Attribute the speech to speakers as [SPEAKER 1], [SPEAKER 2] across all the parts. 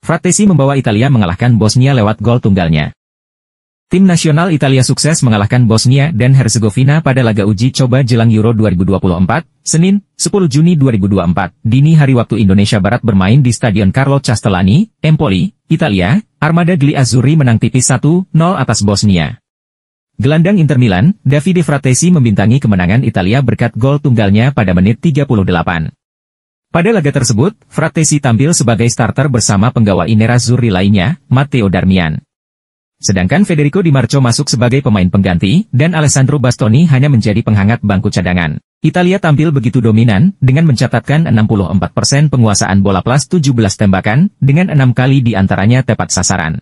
[SPEAKER 1] Frattesi membawa Italia mengalahkan Bosnia lewat gol tunggalnya. Tim nasional Italia sukses mengalahkan Bosnia dan Herzegovina pada laga uji coba jelang Euro 2024, Senin, 10 Juni 2024, dini hari waktu Indonesia Barat bermain di Stadion Carlo Castellani, Empoli, Italia. Armada Gli Azzurri menang tipis 1-0 atas Bosnia. Gelandang Inter Milan, Davide Frattesi membintangi kemenangan Italia berkat gol tunggalnya pada menit 38. Pada laga tersebut, Frattesi tampil sebagai starter bersama penggawa Nerazzurri lainnya, Matteo Darmian. Sedangkan Federico Di Marco masuk sebagai pemain pengganti, dan Alessandro Bastoni hanya menjadi penghangat bangku cadangan. Italia tampil begitu dominan, dengan mencatatkan 64% penguasaan bola plus 17 tembakan, dengan 6 kali di antaranya tepat sasaran.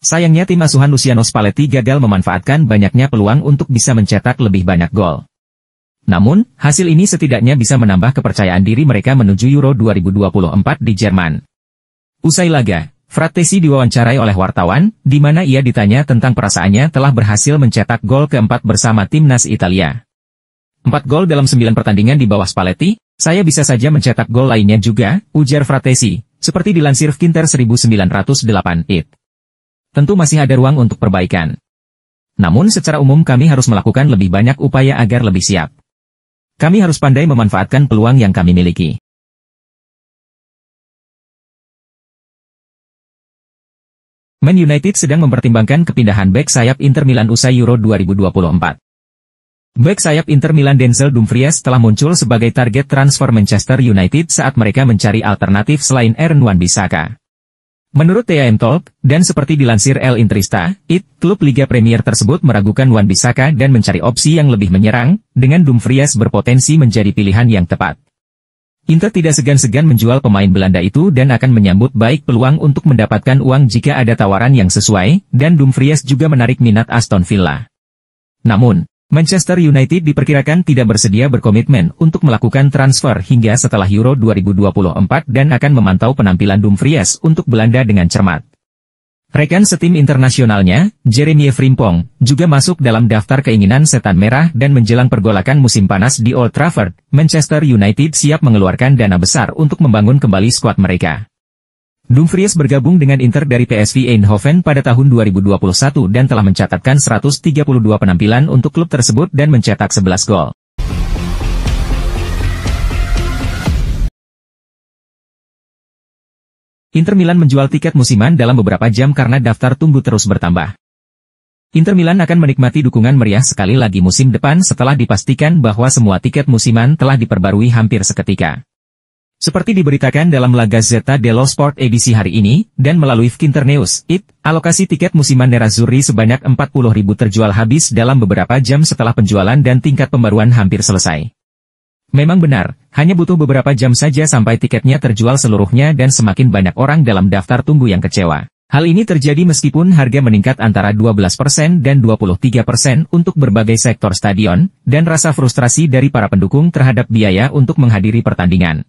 [SPEAKER 1] Sayangnya tim asuhan Luciano Spalletti gagal memanfaatkan banyaknya peluang untuk bisa mencetak lebih banyak gol. Namun, hasil ini setidaknya bisa menambah kepercayaan diri mereka menuju Euro 2024 di Jerman. Usai laga, Frattesi diwawancarai oleh wartawan, di mana ia ditanya tentang perasaannya telah berhasil mencetak gol keempat bersama timnas Italia. 4 gol dalam 9 pertandingan di bawah Spalletti, saya bisa saja mencetak gol lainnya juga, ujar Frattesi, seperti dilansir Kinter 1908 it. Tentu masih ada ruang untuk perbaikan. Namun secara umum kami harus melakukan lebih banyak upaya agar lebih siap. Kami harus pandai memanfaatkan peluang yang kami miliki. Man United sedang mempertimbangkan kepindahan bek sayap Inter Milan usai Euro 2024. Bek sayap Inter Milan Denzel Dumfries telah muncul sebagai target transfer Manchester United saat mereka mencari alternatif selain Aaron Wan-Bissaka. Menurut TAM Talk, dan seperti dilansir El Intrista, klub Liga Premier tersebut meragukan Wan-Bissaka dan mencari opsi yang lebih menyerang, dengan Dumfries berpotensi menjadi pilihan yang tepat. Inter tidak segan-segan menjual pemain Belanda itu dan akan menyambut baik peluang untuk mendapatkan uang jika ada tawaran yang sesuai, dan Dumfries juga menarik minat Aston Villa. Namun, Manchester United diperkirakan tidak bersedia berkomitmen untuk melakukan transfer hingga setelah Euro 2024 dan akan memantau penampilan Dumfries untuk Belanda dengan cermat. Rekan setim internasionalnya, Jeremy Frimpong, juga masuk dalam daftar keinginan setan merah dan menjelang pergolakan musim panas di Old Trafford, Manchester United siap mengeluarkan dana besar untuk membangun kembali skuad mereka. Dumfries bergabung dengan Inter dari PSV Eindhoven pada tahun 2021 dan telah mencatatkan 132 penampilan untuk klub tersebut dan mencetak 11 gol. Inter Milan menjual tiket musiman dalam beberapa jam karena daftar tunggu terus bertambah. Inter Milan akan menikmati dukungan meriah sekali lagi musim depan setelah dipastikan bahwa semua tiket musiman telah diperbarui hampir seketika. Seperti diberitakan dalam La Gazzetta dello Sport edisi hari ini, dan melalui Kinter News, alokasi tiket musiman Nerazzurri sebanyak 40.000 terjual habis dalam beberapa jam setelah penjualan dan tingkat pembaruan hampir selesai. Memang benar, hanya butuh beberapa jam saja sampai tiketnya terjual seluruhnya dan semakin banyak orang dalam daftar tunggu yang kecewa. Hal ini terjadi meskipun harga meningkat antara 12% dan 23% untuk berbagai sektor stadion, dan rasa frustrasi dari para pendukung terhadap biaya untuk menghadiri pertandingan.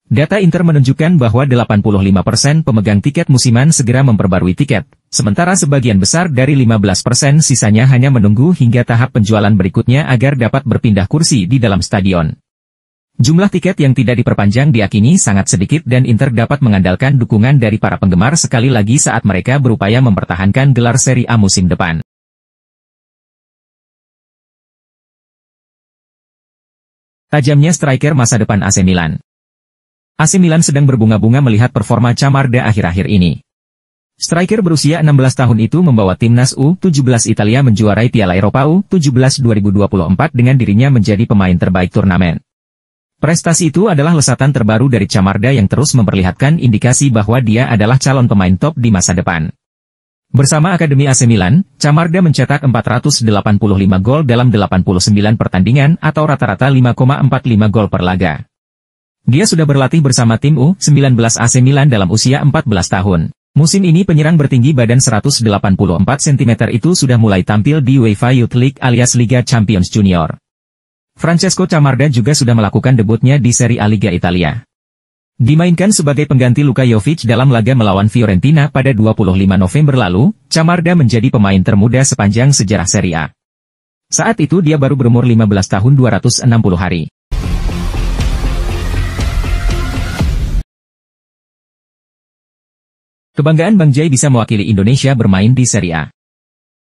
[SPEAKER 1] Data Inter menunjukkan bahwa 85% pemegang tiket musiman segera memperbarui tiket, sementara sebagian besar dari 15% sisanya hanya menunggu hingga tahap penjualan berikutnya agar dapat berpindah kursi di dalam stadion. Jumlah tiket yang tidak diperpanjang diakini sangat sedikit dan Inter dapat mengandalkan dukungan dari para penggemar sekali lagi saat mereka berupaya mempertahankan gelar Serie A musim depan. Tajamnya striker masa depan AC Milan. AC Milan sedang berbunga-bunga melihat performa Camarda akhir-akhir ini. Striker berusia 16 tahun itu membawa timnas U17 Italia menjuarai Piala Eropa U17 2024 dengan dirinya menjadi pemain terbaik turnamen. Prestasi itu adalah lesatan terbaru dari Camarda yang terus memperlihatkan indikasi bahwa dia adalah calon pemain top di masa depan. Bersama Akademi AC Milan, Camarda mencetak 485 gol dalam 89 pertandingan atau rata-rata 5,45 gol per laga. Dia sudah berlatih bersama tim U19 AC Milan dalam usia 14 tahun. Musim ini penyerang bertinggi badan 184 cm itu sudah mulai tampil di UEFA Youth League alias Liga Champions Junior. Francesco Camarda juga sudah melakukan debutnya di Serie A Liga Italia. Dimainkan sebagai pengganti Luka Jovic dalam laga melawan Fiorentina pada 25 November lalu, Camarda menjadi pemain termuda sepanjang sejarah Serie A. Saat itu dia baru berumur 15 tahun 260 hari. Kebanggaan Bang Jai bisa mewakili Indonesia bermain di Serie A.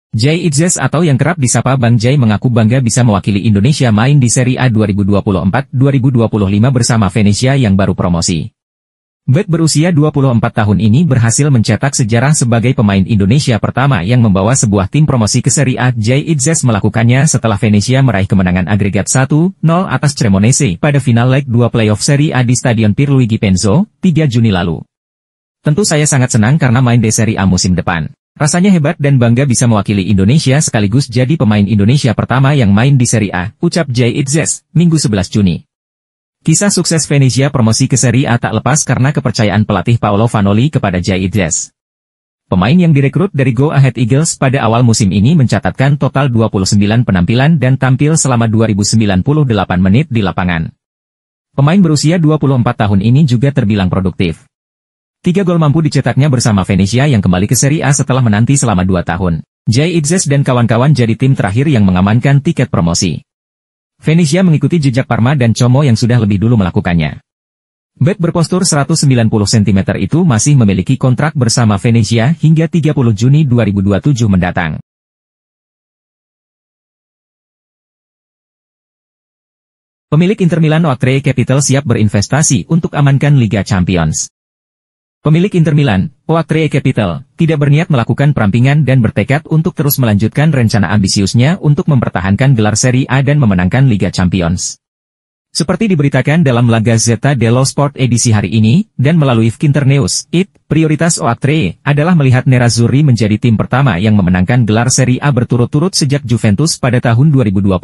[SPEAKER 1] Jai Itzes atau yang kerap disapa Bang Jai mengaku bangga bisa mewakili Indonesia main di Serie A 2024-2025 bersama Venezia yang baru promosi. Bek berusia 24 tahun ini berhasil mencetak sejarah sebagai pemain Indonesia pertama yang membawa sebuah tim promosi ke Serie A. Jai Itzes melakukannya setelah Venezia meraih kemenangan agregat 1-0 atas Cremonese pada final leg 2 playoff Serie A di Stadion Pierluigi Penzo, 3 Juni lalu. Tentu saya sangat senang karena main di Serie A musim depan. Rasanya hebat dan bangga bisa mewakili Indonesia sekaligus jadi pemain Indonesia pertama yang main di Serie A, ucap Jai Itzes, Minggu 11 Juni. Kisah sukses Venezia promosi ke Serie A tak lepas karena kepercayaan pelatih Paolo Vanoli kepada Jai Itzes. Pemain yang direkrut dari Go Ahead Eagles pada awal musim ini mencatatkan total 29 penampilan dan tampil selama 2098 menit di lapangan. Pemain berusia 24 tahun ini juga terbilang produktif. 3 gol mampu dicetaknya bersama Venezia yang kembali ke Serie A setelah menanti selama 2 tahun. Jai Itzes dan kawan-kawan jadi tim terakhir yang mengamankan tiket promosi. Venezia mengikuti jejak Parma dan Como yang sudah lebih dulu melakukannya. Bek berpostur 190 cm itu masih memiliki kontrak bersama Venezia hingga 30 Juni 2027 mendatang. Pemilik Inter Milan Oaktree Capital siap berinvestasi untuk amankan Liga Champions. Pemilik Inter Milan, Oaktree Capital, tidak berniat melakukan perampingan dan bertekad untuk terus melanjutkan rencana ambisiusnya untuk mempertahankan gelar Serie A dan memenangkan Liga Champions. Seperti diberitakan dalam La Gazzetta dello Sport edisi hari ini, dan melalui Internews, prioritas Oaktree adalah melihat Nerazzurri menjadi tim pertama yang memenangkan gelar Serie A berturut-turut sejak Juventus pada tahun 2020.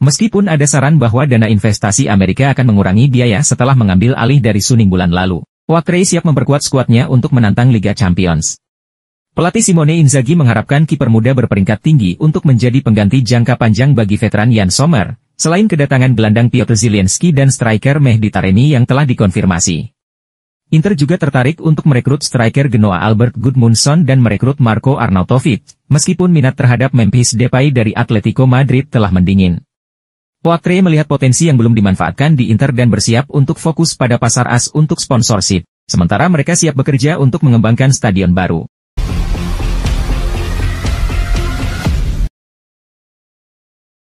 [SPEAKER 1] Meskipun ada saran bahwa dana investasi Amerika akan mengurangi biaya setelah mengambil alih dari Suning bulan lalu, Oaktree siap memperkuat skuadnya untuk menantang Liga Champions. Pelatih Simone Inzaghi mengharapkan kiper muda berperingkat tinggi untuk menjadi pengganti jangka panjang bagi veteran Jan Sommer, selain kedatangan gelandang Piotr Zielinski dan striker Mehdi Taremi yang telah dikonfirmasi. Inter juga tertarik untuk merekrut striker Genoa Albert Gudmundsson dan merekrut Marko Arnautovic, meskipun minat terhadap Memphis Depay dari Atletico Madrid telah mendingin. Oaktree melihat potensi yang belum dimanfaatkan di Inter dan bersiap untuk fokus pada pasar as untuk sponsorship, sementara mereka siap bekerja untuk mengembangkan stadion baru.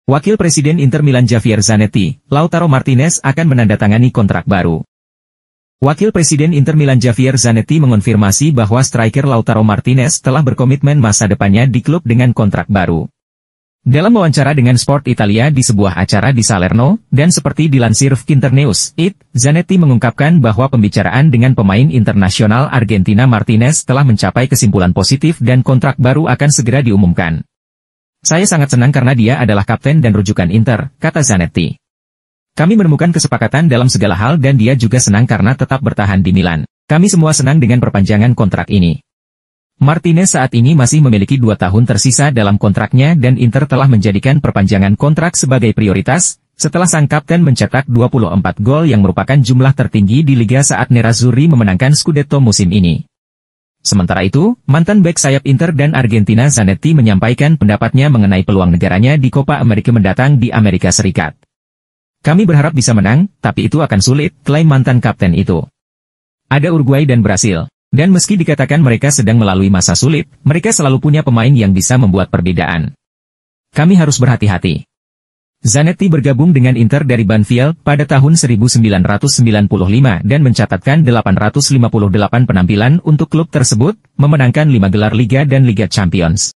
[SPEAKER 1] Wakil Presiden Inter Milan Javier Zanetti, Lautaro Martinez akan menandatangani kontrak baru. Wakil Presiden Inter Milan Javier Zanetti mengonfirmasi bahwa striker Lautaro Martinez telah berkomitmen masa depannya di klub dengan kontrak baru. Dalam wawancara dengan Sport Italia di sebuah acara di Salerno, dan seperti dilansir Internews, Zanetti mengungkapkan bahwa pembicaraan dengan pemain internasional Argentina Martinez telah mencapai kesimpulan positif dan kontrak baru akan segera diumumkan. Saya sangat senang karena dia adalah kapten dan rujukan Inter, kata Zanetti. Kami menemukan kesepakatan dalam segala hal dan dia juga senang karena tetap bertahan di Milan. Kami semua senang dengan perpanjangan kontrak ini. Martinez saat ini masih memiliki 2 tahun tersisa dalam kontraknya dan Inter telah menjadikan perpanjangan kontrak sebagai prioritas, setelah sang kapten mencetak 24 gol yang merupakan jumlah tertinggi di Liga saat Nerazzurri memenangkan Scudetto musim ini. Sementara itu, mantan bek sayap Inter dan Argentina Zanetti menyampaikan pendapatnya mengenai peluang negaranya di Copa America mendatang di Amerika Serikat. Kami berharap bisa menang, tapi itu akan sulit, klaim mantan kapten itu. Ada Uruguay dan Brasil. Dan meski dikatakan mereka sedang melalui masa sulit, mereka selalu punya pemain yang bisa membuat perbedaan. Kami harus berhati-hati. Zanetti bergabung dengan Inter dari Banfield pada tahun 1995 dan mencatatkan 858 penampilan untuk klub tersebut, memenangkan 5 gelar Liga dan Liga Champions.